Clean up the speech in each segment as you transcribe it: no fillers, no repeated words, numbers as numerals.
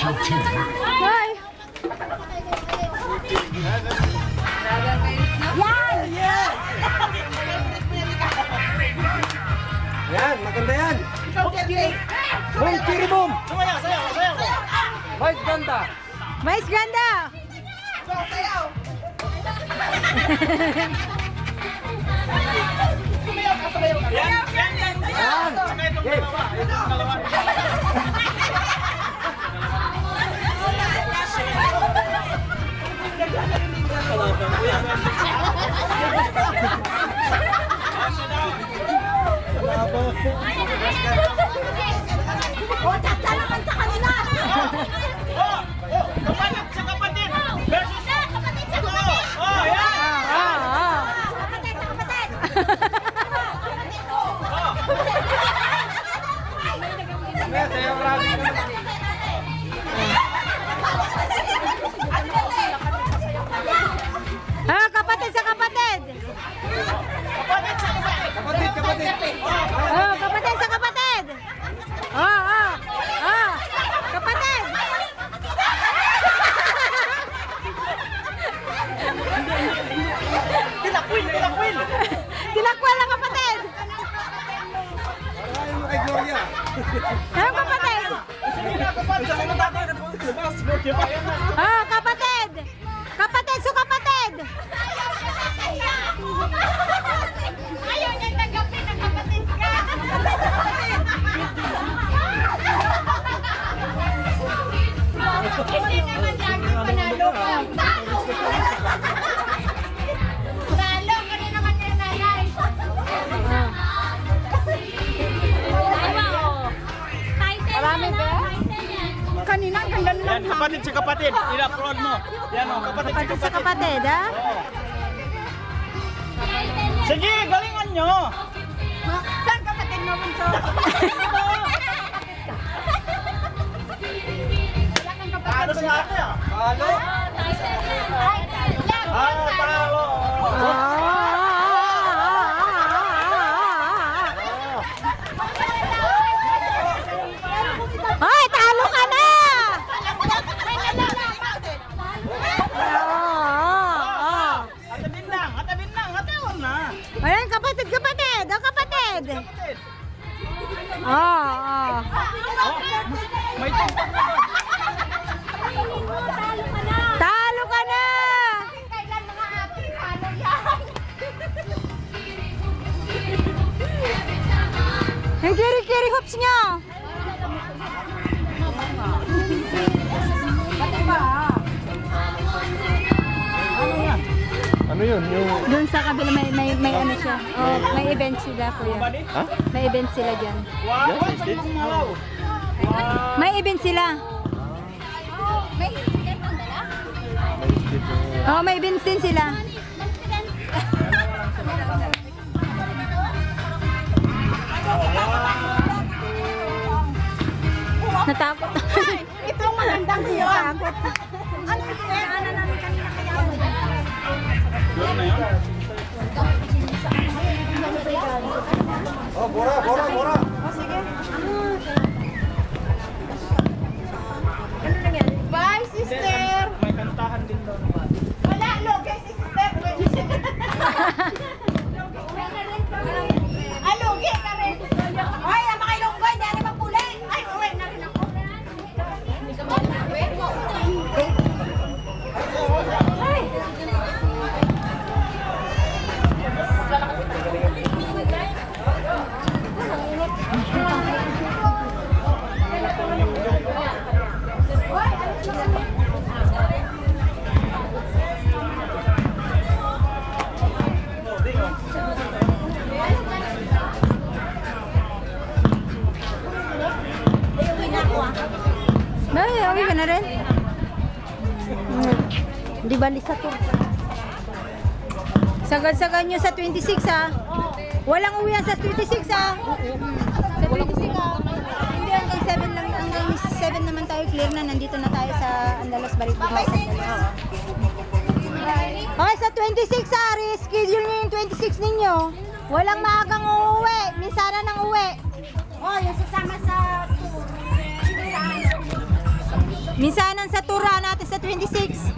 Hoy! Yan! Yan, maganda yan. Boom, kiri boom. Sayaw. Mais ganda. Mais ganda! Yan. O, tsatsa naman sa kanila! Kapatid sa kapatid! Versus Kapatid sa kapatid! Oh, yan! Kapatid sa kapatid! Kapatid sa kapatid! Kapatid sa kapatid! Kapatid. Oh, kapatid sa kapatid! Kapatid! Tilakwil! Tilakwal ang kapatid! Ayaw mo kay Gloria. Anong kapatid? Kapatid sa kapatid! Kapatid! Kapatid sa kapatid! Ayaw niya tanggapin na kapatid ka! Hindi naman lagi panalo ka! Talo ka na naman yung nanay! Marami ba? Kanina ang ganda Yan, kapatid sa kapatid! I-upload mo! Yan o, kapatid sa Kapatid sa kapatid! kapatid, ha? Sige, galingan nyo! Saan kapatid mo, Bunso? Paano si ate ah? Halo. Talo! Hoy, talo ka na! Atabin lang! Atawan na! Ayan, kapatid! Ang kapatid! Kapatid! May tumpak na doon! Talo ka na! Ang kiri-kiri hoops niya! Ano yun? Yung... Doon sa kabila may ano siya. Oh, may event sila, kuya. Ha? May event sila dyan. Wow! Yes, I did. Malaw! May event sila. Oh, may event din sila. Natakot. Ito ang magandang yun. Natakot. Ano yung sinayaan namin kanina kaya? Yun na yun? Oh, bora. O, sige. Ano nangyari? Bye, sister! May kantahan din doon. Wala, loge si sister. Loge ka rin. Ay, ang mga ilonggoy, hindi na magpuli. Ay, uwi na rin ako. Ay! Ay, okay ka na rin? Hindi bali sa to. Sagad-sagad nyo sa 26 ha. Walang uwian sa 26 ha. Sa 26 ha. Hindi hanggang 7 lang. Hanggang 7 naman tayo clear na. Nandito na tayo sa Andalos Baritig. Okay, sa 26 ha. Reschedule nyo yung 26 ninyo. Walang maagang uuwi. Minsana ng uwi. Oh, yung sasama sa... Minsanan sa tura natin sa 26.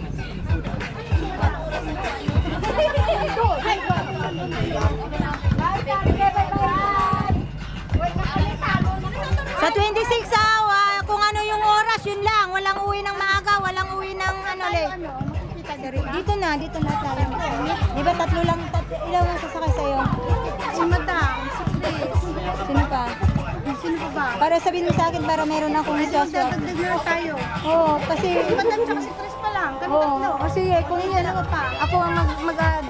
Sa 26 kung ano yung oras, yun lang. Walang uwi ng maaga, walang uwi ng ano late. Dito na tayo. Di ba tatlo lang, ilan ang sasakay sa'yo? Si Madam, si Chris. Sino pa? Sino pa ba? Para sabihin mo sa akin para meron akong isaswap. Dadagdag na lang tayo. Oo, kasi... Si Madam tsaka si Chris pa lang. Kami Oo, tatlo. kasi kung iyan ako pa, ako ang mag-add.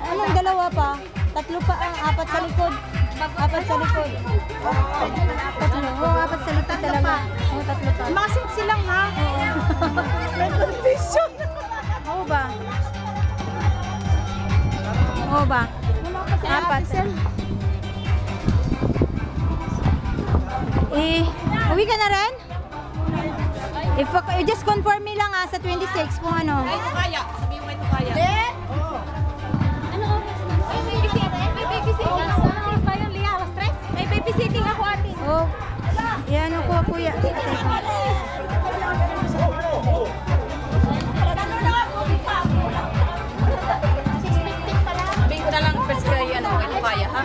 Anong dalawa pa? Tatlo pa, apat sa likod. Apat sa likod. Tatlo. Oo, apat sa likod talaga. Oo, tatlo pa. Mga siksi lang ha. May condition. Oo ba? Oo ba? Apat. Uwi ka na rin? If just confirm me lang sa 26 kung ano. Ay, ito kaya. Sabihin mo ito kaya. Ano oras na? May babysitting? May babysitting ako. Alas ba yung Lia? Alas 3? May babysitting ako ate. Oh. Yan ako kuya. Sabihin ko na lang first kaya ano, ito kaya ha?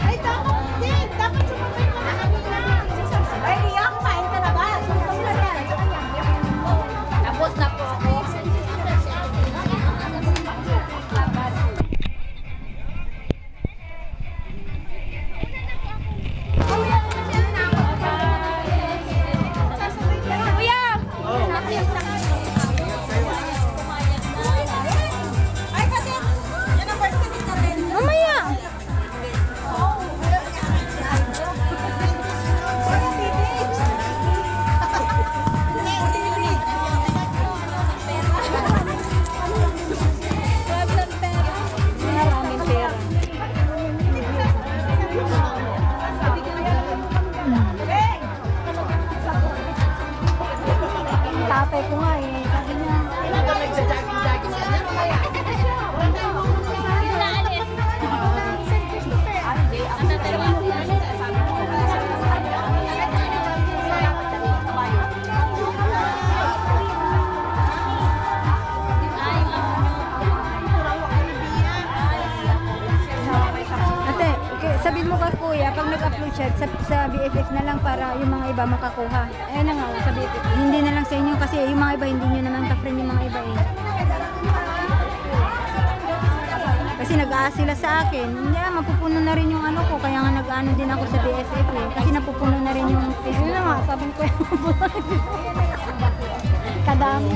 Ay, dapat din. Dapat sumabay ka na kanina. Ay, Lia, kumain ka na ba? Tapos na po ako. Kuya! Ay, kasi yan ang birthday ni Karen. Mamaya. Maraming pera. Tatay ko nga sabi niya. Ate, sabihin mo kay kuya, pag nag-upload siya sa BFF na lang para yung mga iba makakuha. Ayun na nga, sa BFF. Hindi na lang sa inyo kasi yung mga iba, hindi nyo naman ka-friend yung mga iba eh. Kasi nag-aas sila sa akin. Hindi mapupuno na rin yung ano ko, kaya nga nag-ano din ako sa BFF eh. Kasi napupuno na rin yung Facebook. Ayun na nga, sabi ko yung kadami.